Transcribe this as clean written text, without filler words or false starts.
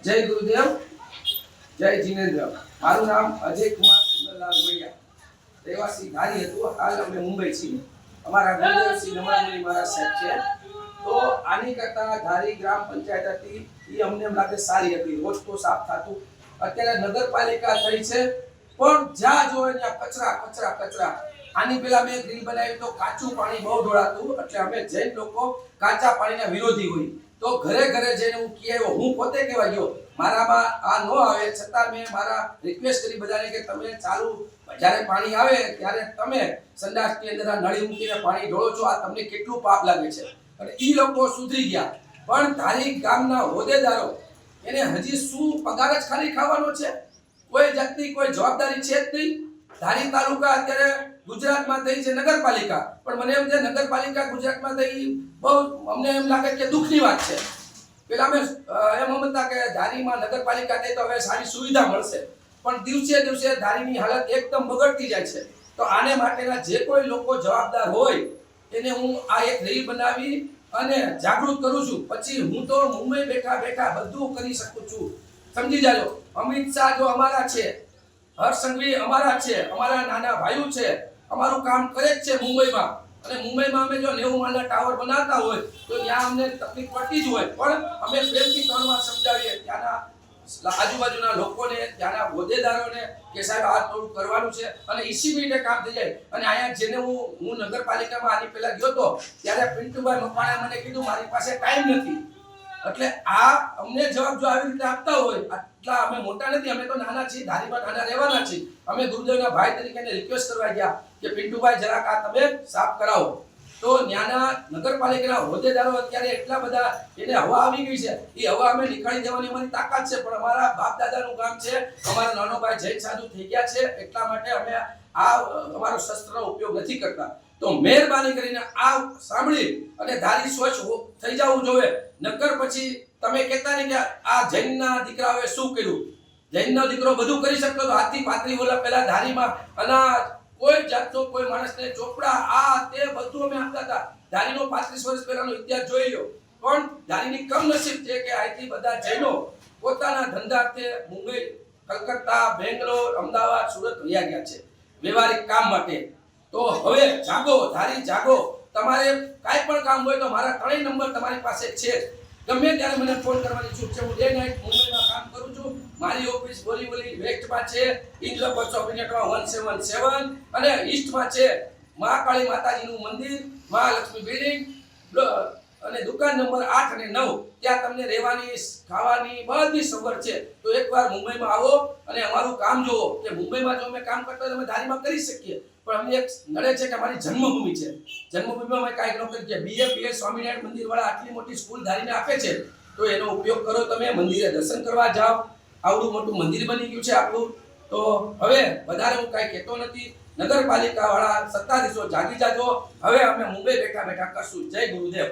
જય ગુરુદેવ, જય જીનેન્દ્ર। મારું નામ અજય કુમાર સુંદરલાલ મૈયા, રહેવાસી ધારી હતું। હાલ અમે મુંબઈ છીએ। અમારા ગુરુદેવ શ્રી નમણમુનિ મહારાજ સાહેબ છે। તો આની કરતા ધારી ગ્રામ પંચાયત હતી એ અમને એમ લાગે સારી હતી, રોજ તો સાફ થતું। અત્યારે નગરપાલિકા થઈ છે પણ જ્યાં જોવે ત્યાં કચરા કચરા કચરા। આની પહેલા મેં ગ્રીલ બનાવી તો કાચું પાણી બહુ ઢોળાતું, એટલે અમે જૈન લોકો કાચા પાણીના વિરોધી હોય। તો ઘરે ઘરે જઈને હું કહેવાયો, હું પોતે કહેવા ગયો, મારામાં આ ન આવે છતાં મેં મારા રિક્વેસ્ટ કરી બધાને કે તમે ચાલુ જ્યારે પાણી આવે ત્યારે તમે સંડાસની અંદર આ નળી મૂકીને પાણી ઢોળો છો, આ તમને કેટલું પાપ લાગે છે। અને ઈ લોકો સુધરી ગયા, પણ ધારી ગામના હોદ્દેદારો એને હજી શું પગાર જ ખાલી ખાવાનો છે, કોઈ જાતની કોઈ જવાબદારી છે જ નહીં। ધારી તાલુકા અત્યારે ગુજરાતમાં થઈ છે નગરપાલિકા, પણ મને એમ છે નગરપાલિકા ગુજરાતમાં થઈ બહુ અમને એમ લાગે કે દુઃખની વાત છે। પેલા અમે એમ સમજતા કે ધારીમાં નગરપાલિકા થઈ તો હવે સારી સુવિધા મળશે, પણ દિવસે દિવસે ધારીની હાલત એકદમ બગડતી જાય છે। તો આને માટેના જે કોઈ લોકો જવાબદાર હોય એને હું આ એક રીલ બનાવી અને જાગૃત કરું છું। પછી હું તો મુંબઈ બેઠા બેઠા બધું કરી શકું છું, સમજી જાજો। અમિત શાહ જો અમારા છે, હર્ષ સંઘવી અમારા છે, અમારા નાના ભાઈઓ છે, અમારું કામ કરે જ છે મુંબઈમાં। અને મુંબઈમાં અમે જો 90 માળના ટાવર બનાવતા હોય તો ત્યાં અમને તકલીફ પડતી જ હોય, પણ અમે પ્રેમથી 3 વાર સમજાવીએ ત્યાંના આજુબાજુના લોકોને, ત્યાંના હોદ્દેદારોને કે સાહેબ આ થોડું કરવાનું છે, અને 20 મિનિટે કામ થઈ જાય। અને અહીંયા જેને હું નગરપાલિકામાં આની પહેલા ગયો તો ત્યારે પિન્ટુભાઈ મકવાણાએ મને કીધું મારી પાસે ટાઈમ નથી। એટલે આ અમને જવાબ જો આવી રીતે આપતા હોય, આટલા અમે મોટા નથી, અમે તો નાના છીએ, ધારીમાં નાના રહેવાના છીએ। અમે ગુરુદેવના ભાઈ તરીકે રિક્વેસ્ટ કરવા ગયા કે પિન્ટુભાઈ જરાક આ તમે સાફ કરાવો। તો ત્યાંના નગરપાલિકાના હોદ્દેદારો અત્યારે એટલા બધા એને હવા આવી ગઈ છે, એ હવા અમે નીકાળી દેવાની અમારી તાકાત છે, પણ અમારા બાપ દાદાનું કામ છે, અમારા નાનો ભાઈ જૈન સાધુ થઈ ગયા છે, એટલા માટે અમે આ અમારો શસ્ત્રનો ઉપયોગ નથી કરતા। તો મહેરબાની કરીને આ સાંભળી અને ધારી સ્વચ્છ થઈ જવું જોઈએ, નકર પછી તમે કહેતા નહીં કે આ જૈનના દીકરાઓએ શું કર્યું। જૈનનો દીકરો બધું કરી શકતો હતો, હાથથી પાતળી ઓલા પહેલા ધારીમાં અનાજ, કોઈ જાતનો કોઈ માણસને ચોપડા આ તે બધું અમે આપતા હતા। ધારીનો 35 વર્ષ પહેલાનો ઇતિહાસ જોઈ લો, પણ ધારીની કમનસીબ છે કે અહીંથી બધા જૈનો પોતાના ધંધાર્થે મુંબઈ, કલકત્તા, બેંગ્લોર, અમદાવાદ, સુરત વયા ગયા છે વ્યવહારિક કામ માટે। તો હવે જાગો, ધારી જાગો, તમારે કાંઈ પણ કામ હોય તો મારા 3 નંબર તમારી પાસે છે, ગમે ત્યારે મને ફોન કરવાની છૂટ છે। હું ડે નાઇટ મુંબઈમાં કામ કરું છું, મારી ઓફિસ બોરીવલી વેસ્ટમાં છે, ઇન્દ્ર પોસ્ટ ઓફિસમાં 177, અને ઈસ્ટમાં છે મહાકાળી માતાજીનું મંદિર, મહાલક્ષ્મી બિલ્ડિંગ, અને દુકાન નંબર 8 અને 9, ત્યાં તમને રહેવાની ખાવાની બધી સગવડ છે। તો એકવાર મુંબઈમાં આવો અને અમારું કામ જોવો કે મુંબઈમાં જો અમે કામ કરતા હોય અમે ધારીમાં કરી શકીએ, પણ અમને એક નડે છે કે અમારી જન્મભૂમિ છે, જન્મભૂમિમાં અમે કાંઈક ન કરી શકીએ। BAPS સ્વામિનારાયણ મંદિરવાળા આટલી મોટી સ્કૂલ ધારીને આપે છે, તો એનો ઉપયોગ કરો, તમે મંદિરે દર્શન કરવા જાઓ। આવડું મોટું મંદિર બની ગયું છે આપણું। તો હવે વધારે હું કાંઈ કહેતો નથી, નગરપાલિકાવાળા સત્તાધીશો જાગી જાજો, હવે અમે મુંબઈ બેઠા બેઠા કરશું। જય ગુરુદેવ।